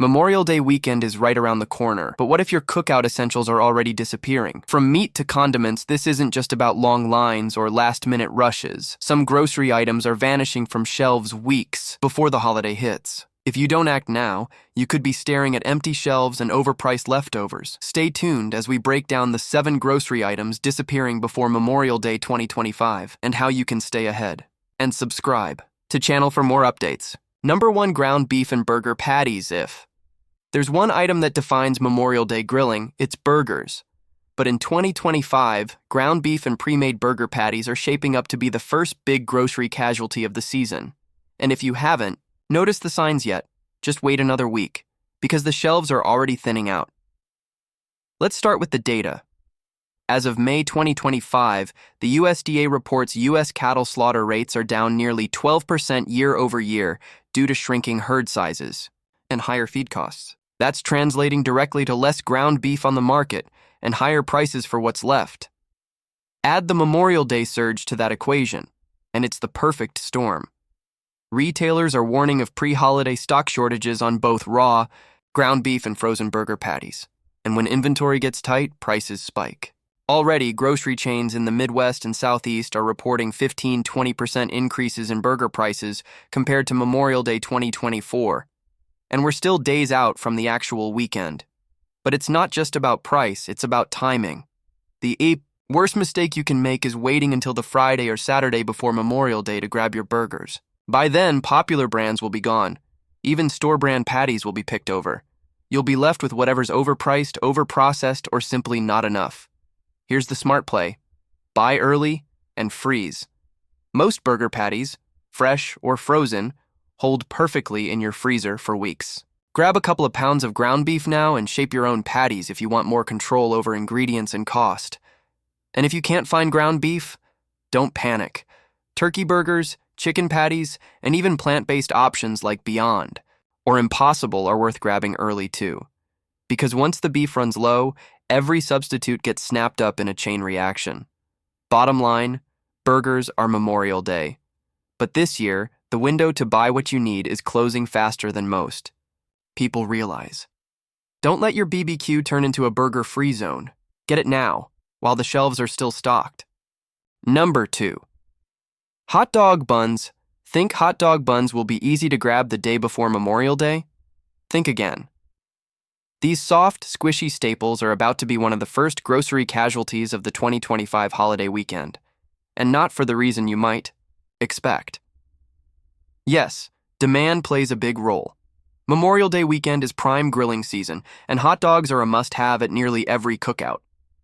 Memorial Day weekend is right around the corner, but what if your cookout essentials are already disappearing? From meat to condiments, this isn't just about long lines or last-minute rushes. Some grocery items are vanishing from shelves weeks before the holiday hits. If you don't act now, you could be staring at empty shelves and overpriced leftovers. Stay tuned as we break down the 7 grocery items disappearing before Memorial Day 2025 and how you can stay ahead. And subscribe to channel for more updates. Number 1, ground beef and burger patties. If there's one item that defines Memorial Day grilling, it's burgers. But in 2025, ground beef and pre-made burger patties are shaping up to be the first big grocery casualty of the season. And if you haven't noticed the signs yet, just wait another week, because the shelves are already thinning out. Let's start with the data. As of May 2025, the USDA reports U.S. cattle slaughter rates are down nearly 12% year over year due to shrinking herd sizes and higher feed costs. That's translating directly to less ground beef on the market and higher prices for what's left. Add the Memorial Day surge to that equation, and it's the perfect storm. Retailers are warning of pre-holiday stock shortages on both raw, ground beef and frozen burger patties. And when inventory gets tight, prices spike. Already, grocery chains in the Midwest and Southeast are reporting 15-20% increases in burger prices compared to Memorial Day 2024. And we're still days out from the actual weekend. But it's not just about price, it's about timing. The worst mistake you can make is waiting until the Friday or Saturday before Memorial Day to grab your burgers. By then, popular brands will be gone. Even store-brand patties will be picked over. You'll be left with whatever's overpriced, overprocessed, or simply not enough. Here's the smart play. Buy early and freeze. Most burger patties, fresh or frozen, hold perfectly in your freezer for weeks. Grab a couple of pounds of ground beef now and shape your own patties if you want more control over ingredients and cost. And if you can't find ground beef, don't panic. Turkey burgers, chicken patties, and even plant-based options like Beyond or Impossible are worth grabbing early too. Because once the beef runs low, every substitute gets snapped up in a chain reaction. Bottom line, burgers are Memorial Day. But this year, the window to buy what you need is closing faster than most people realize. Don't let your BBQ turn into a burger-free zone. Get it now, while the shelves are still stocked. Number 2. Hot dog buns. Think hot dog buns will be easy to grab the day before Memorial Day? Think again. These soft, squishy staples are about to be one of the first grocery casualties of the 2025 holiday weekend, and not for the reason you might expect. Yes, demand plays a big role. Memorial Day weekend is prime grilling season, and hot dogs are a must-have at nearly every cookout.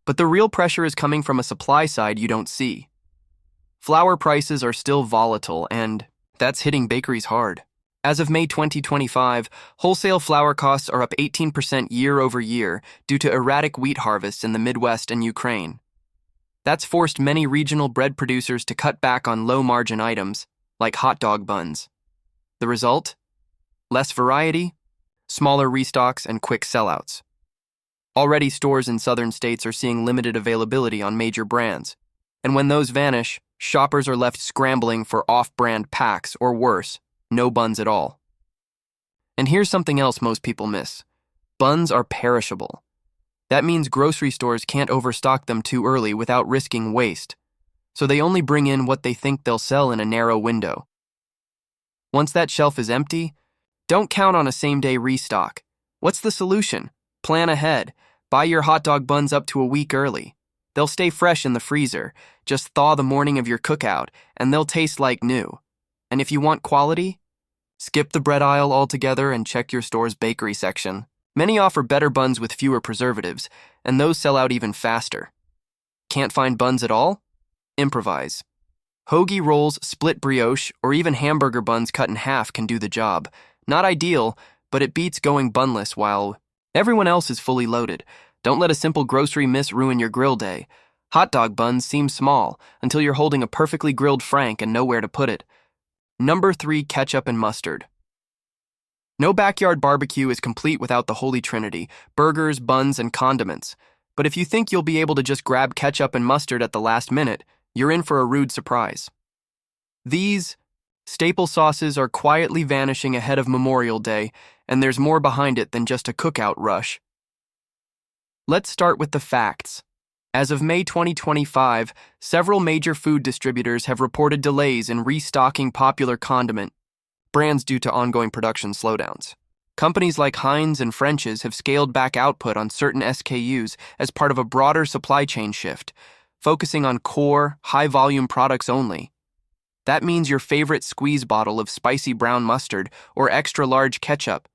But the real pressure is coming from a supply side you don't see. Flour prices are still volatile, and that's hitting bakeries hard. As of May 2025, wholesale flour costs are up 18% year over year due to erratic wheat harvests in the Midwest and Ukraine. That's forced many regional bread producers to cut back on low-margin items, like hot dog buns. The result? Less variety, smaller restocks, and quick sellouts. Already, stores in southern states are seeing limited availability on major brands. And when those vanish, shoppers are left scrambling for off-brand packs, or worse, no buns at all. And here's something else most people miss. Buns are perishable. That means grocery stores can't overstock them too early without risking waste. So they only bring in what they think they'll sell in a narrow window. Once that shelf is empty, don't count on a same-day restock. What's the solution? Plan ahead. Buy your hot dog buns up to a week early. They'll stay fresh in the freezer. Just thaw the morning of your cookout, and they'll taste like new. And if you want quality, skip the bread aisle altogether and check your store's bakery section. Many offer better buns with fewer preservatives, and those sell out even faster. Can't find buns at all? Improvise. Hoagie rolls, split brioche, or even hamburger buns cut in half can do the job. Not ideal, but it beats going bunless while everyone else is fully loaded. Don't let a simple grocery miss ruin your grill day. Hot dog buns seem small until you're holding a perfectly grilled Frank and know where to put it. Number 3, ketchup and mustard. No backyard barbecue is complete without the holy trinity, burgers, buns, and condiments. But if you think you'll be able to just grab ketchup and mustard at the last minute, you're in for a rude surprise. These Staple sauces are quietly vanishing ahead of Memorial Day, and there's more behind it than just a cookout rush. Let's start with the facts. As of May 2025, several major food distributors have reported delays in restocking popular condiment brands due to ongoing production slowdowns. Companies like Heinz and French's have scaled back output on certain SKUs as part of a broader supply chain shift, focusing on core, high-volume products only. That means your favorite squeeze bottle of spicy brown mustard or extra-large ketchup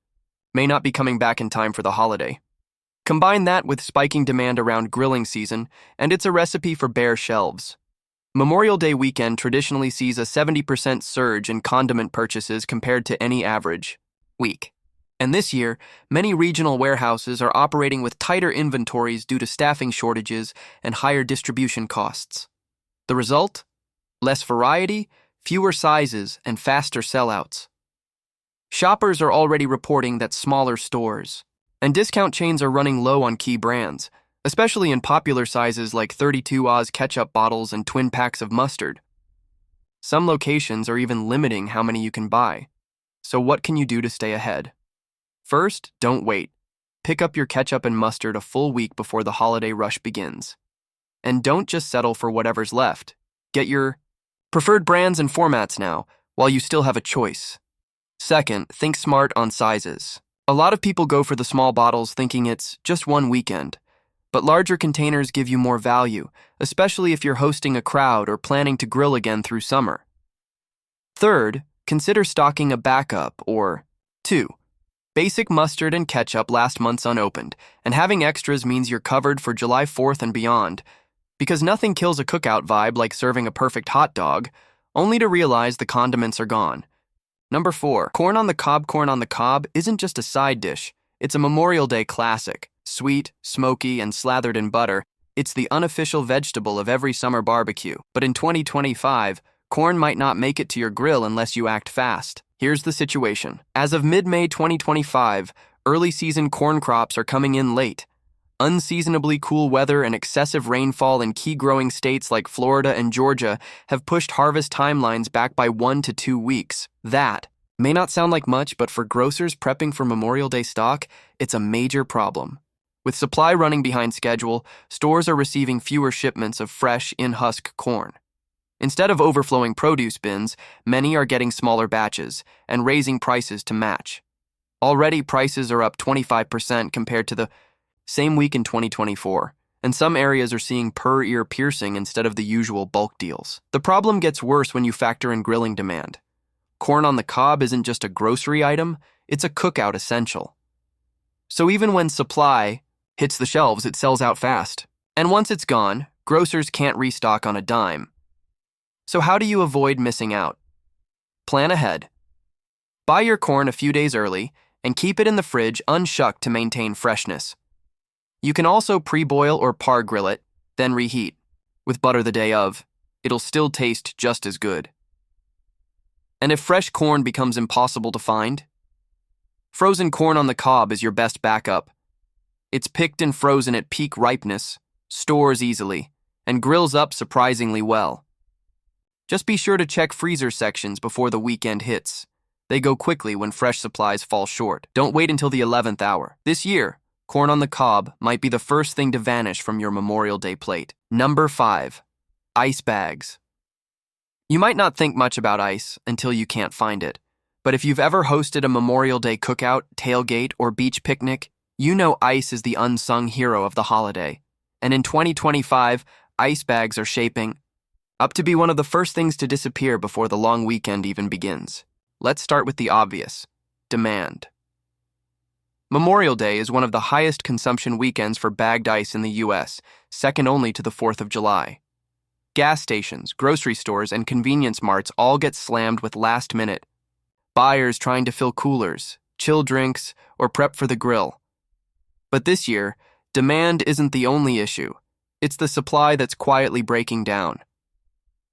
may not be coming back in time for the holiday. Combine that with spiking demand around grilling season, and it's a recipe for bare shelves. Memorial Day weekend traditionally sees a 70% surge in condiment purchases compared to any average week. And this year, many regional warehouses are operating with tighter inventories due to staffing shortages and higher distribution costs. The result? Less variety, fewer sizes, and faster sellouts. Shoppers are already reporting that smaller stores and discount chains are running low on key brands, especially in popular sizes like 32 Oz ketchup bottles and twin packs of mustard. Some locations are even limiting how many you can buy. So what can you do to stay ahead? First, don't wait. Pick up your ketchup and mustard a full week before the holiday rush begins. And don't just settle for whatever's left. Get your preferred brands and formats now, while you still have a choice. Second, think smart on sizes. A lot of people go for the small bottles thinking it's just one weekend, but larger containers give you more value, especially if you're hosting a crowd or planning to grill again through summer. Third, consider stocking a backup or two. Basic mustard and ketchup last months unopened, and having extras means you're covered for July 4th and beyond, because nothing kills a cookout vibe like serving a perfect hot dog, only to realize the condiments are gone. Number 4, corn on the cob. Corn on the cob isn't just a side dish, it's a Memorial Day classic. Sweet, smoky, and slathered in butter, it's the unofficial vegetable of every summer barbecue. But in 2025, corn might not make it to your grill unless you act fast. Here's the situation. As of mid-May 2025, early season corn crops are coming in late. Unseasonably cool weather and excessive rainfall in key growing states like Florida and Georgia have pushed harvest timelines back by 1 to 2 weeks. That may not sound like much, but for grocers prepping for Memorial Day stock, it's a major problem. With supply running behind schedule, stores are receiving fewer shipments of fresh, in-husk corn. Instead of overflowing produce bins, many are getting smaller batches and raising prices to match. Already, prices are up 25% compared to the same week in 2024, and some areas are seeing per-ear piercing instead of the usual bulk deals. The problem gets worse when you factor in grilling demand. Corn on the cob isn't just a grocery item, it's a cookout essential. So even when supply hits the shelves, it sells out fast. And once it's gone, grocers can't restock on a dime. So how do you avoid missing out? Plan ahead. Buy your corn a few days early and keep it in the fridge unshucked to maintain freshness. You can also pre-boil or par grill it, then reheat. With butter the day of, it'll still taste just as good. And if fresh corn becomes impossible to find, frozen corn on the cob is your best backup. It's picked and frozen at peak ripeness, stores easily, and grills up surprisingly well. Just be sure to check freezer sections before the weekend hits. They go quickly when fresh supplies fall short. Don't wait until the 11th hour. This year, corn on the cob might be the first thing to vanish from your Memorial Day plate. Number 5, ice bags. You might not think much about ice until you can't find it, but if you've ever hosted a Memorial Day cookout, tailgate, or beach picnic, you know ice is the unsung hero of the holiday. And in 2025, ice bags are shaping up to be one of the first things to disappear before the long weekend even begins. Let's start with the obvious: demand. Memorial Day is one of the highest consumption weekends for bagged ice in the US, second only to the 4th of July. Gas stations, grocery stores, and convenience marts all get slammed with last-minute buyers trying to fill coolers, chill drinks, or prep for the grill. But this year, demand isn't the only issue. It's the supply that's quietly breaking down.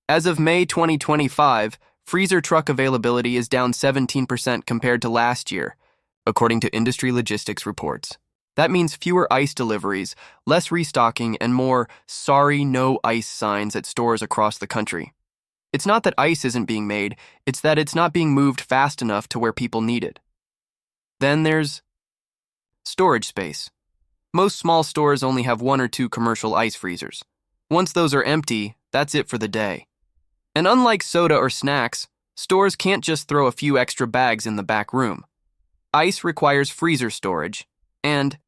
As of May 2025, freezer truck availability is down 17% compared to last year, according to industry logistics reports. That means fewer ice deliveries, less restocking, and more "sorry, no ice" signs at stores across the country. It's not that ice isn't being made, it's that it's not being moved fast enough to where people need it. Then there's storage space. Most small stores only have 1 or 2 commercial ice freezers. Once those are empty, that's it for the day. And unlike soda or snacks, stores can't just throw a few extra bags in the back room. Ice requires freezer storage, and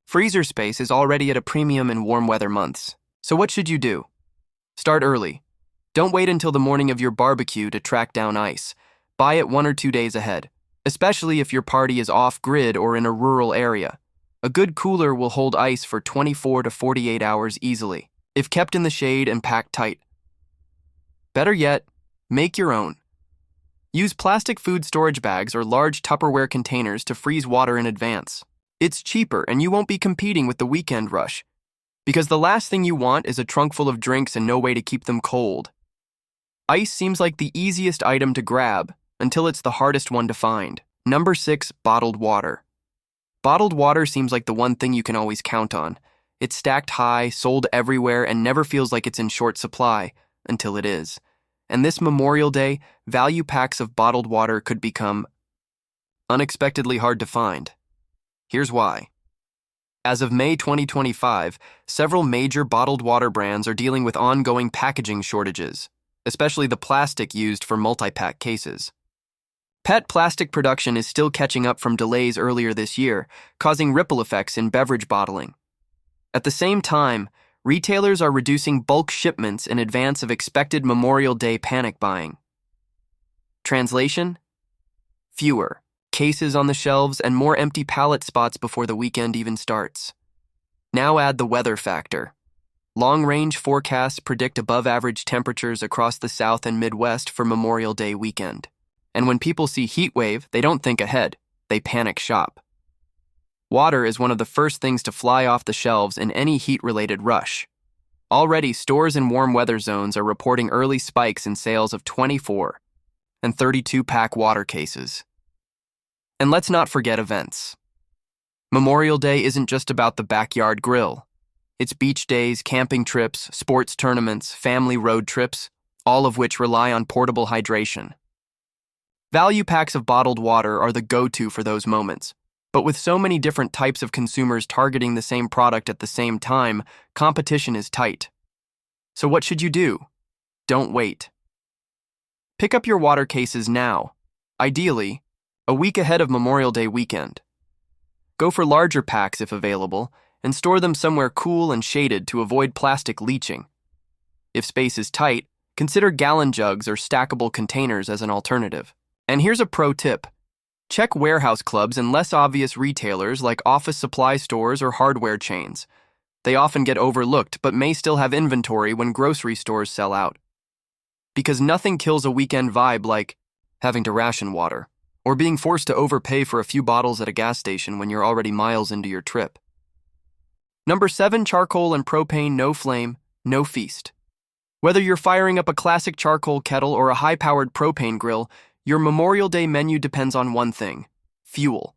freezer space is already at a premium in warm weather months. So what should you do? Start early. Don't wait until the morning of your barbecue to track down ice. Buy it 1 or 2 days ahead, especially if your party is off-grid or in a rural area. A good cooler will hold ice for 24 to 48 hours easily, if kept in the shade and packed tight. Better yet, make your own. Use plastic food storage bags or large Tupperware containers to freeze water in advance. It's cheaper and you won't be competing with the weekend rush, because the last thing you want is a trunk full of drinks and no way to keep them cold. Ice seems like the easiest item to grab until it's the hardest one to find. Number 6, bottled water. Bottled water seems like the one thing you can always count on. It's stacked high, sold everywhere, and never feels like it's in short supply until it is. And this Memorial Day, value packs of bottled water could become unexpectedly hard to find. Here's why. As of May 2025, several major bottled water brands are dealing with ongoing packaging shortages, especially the plastic used for multi-pack cases. PET plastic production is still catching up from delays earlier this year, causing ripple effects in beverage bottling. At the same time, retailers are reducing bulk shipments in advance of expected Memorial Day panic buying. Translation? Fewer cases on the shelves and more empty pallet spots before the weekend even starts. Now add the weather factor. Long-range forecasts predict above-average temperatures across the South and Midwest for Memorial Day weekend. And when people see heat wave, they don't think ahead, they panic shop. Water is one of the first things to fly off the shelves in any heat-related rush. Already, stores in warm weather zones are reporting early spikes in sales of 24 and 32-pack water cases. And let's not forget events. Memorial Day isn't just about the backyard grill. It's beach days, camping trips, sports tournaments, family road trips, all of which rely on portable hydration. Value packs of bottled water are the go-to for those moments. But with so many different types of consumers targeting the same product at the same time, competition is tight. So what should you do? Don't wait. Pick up your water cases now, ideally, a week ahead of Memorial Day weekend. Go for larger packs if available, and store them somewhere cool and shaded to avoid plastic leaching. If space is tight, consider gallon jugs or stackable containers as an alternative. And here's a pro tip. Check warehouse clubs and less obvious retailers like office supply stores or hardware chains. They often get overlooked but may still have inventory when grocery stores sell out. Because nothing kills a weekend vibe like having to ration water, or being forced to overpay for a few bottles at a gas station when you're already miles into your trip. Number 7, charcoal and propane, no flame, no feast. Whether you're firing up a classic charcoal kettle or a high-powered propane grill, your Memorial Day menu depends on one thing: fuel.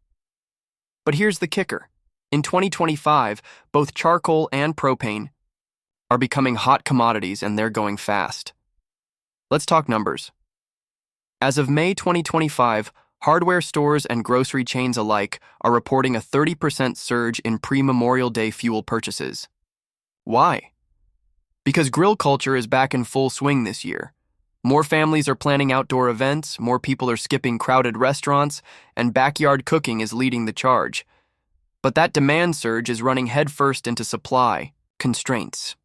But here's the kicker. In 2025, both charcoal and propane are becoming hot commodities and they're going fast. Let's talk numbers. As of May 2025, hardware stores and grocery chains alike are reporting a 30% surge in pre-Memorial Day fuel purchases. Why? Because grill culture is back in full swing this year. More families are planning outdoor events, more people are skipping crowded restaurants, and backyard cooking is leading the charge. But that demand surge is running headfirst into supply constraints.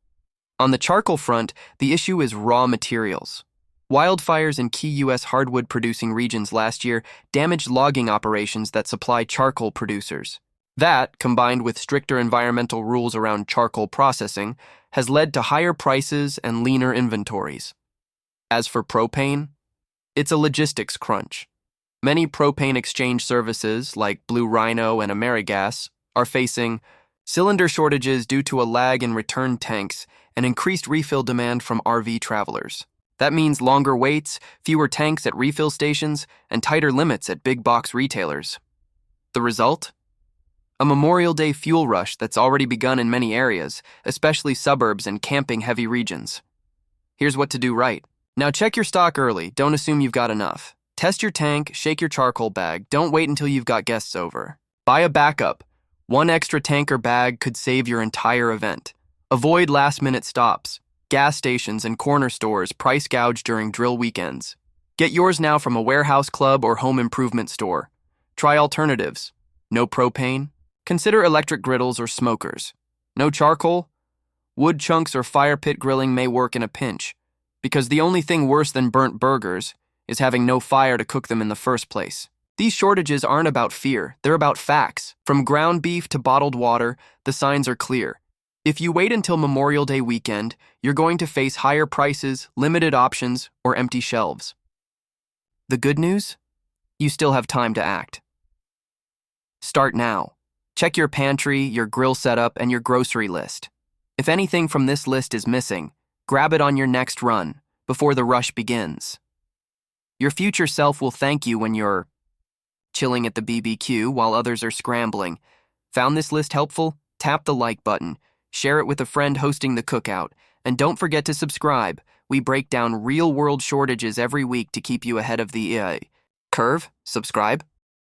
On the charcoal front, the issue is raw materials. Wildfires in key U.S. hardwood-producing regions last year damaged logging operations that supply charcoal producers. That, combined with stricter environmental rules around charcoal processing, has led to higher prices and leaner inventories. As for propane, it's a logistics crunch. Many propane exchange services, like Blue Rhino and AmeriGas, are facing cylinder shortages due to a lag in return tanks and increased refill demand from RV travelers. That means longer waits, fewer tanks at refill stations, and tighter limits at big box retailers. The result? A Memorial Day fuel rush that's already begun in many areas, especially suburbs and camping-heavy regions. Here's what to do right. Now check your stock early. Don't assume you've got enough. Test your tank, shake your charcoal bag. Don't wait until you've got guests over. Buy a backup. One extra tank or bag could save your entire event. Avoid last-minute stops. Gas stations and corner stores price gouge during drill weekends. Get yours now from a warehouse club or home improvement store. Try alternatives. No propane? Consider electric griddles or smokers. No charcoal? Wood chunks or fire pit grilling may work in a pinch, because the only thing worse than burnt burgers is having no fire to cook them in the first place. These shortages aren't about fear, they're about facts. From ground beef to bottled water, the signs are clear. If you wait until Memorial Day weekend, you're going to face higher prices, limited options, or empty shelves. The good news? You still have time to act. Start now. Check your pantry, your grill setup, and your grocery list. If anything from this list is missing, grab it on your next run, before the rush begins. Your future self will thank you when you're chilling at the BBQ while others are scrambling. Found this list helpful? Tap the like button, share it with a friend hosting the cookout, and don't forget to subscribe. We break down real-world shortages every week to keep you ahead of the curve. Subscribe.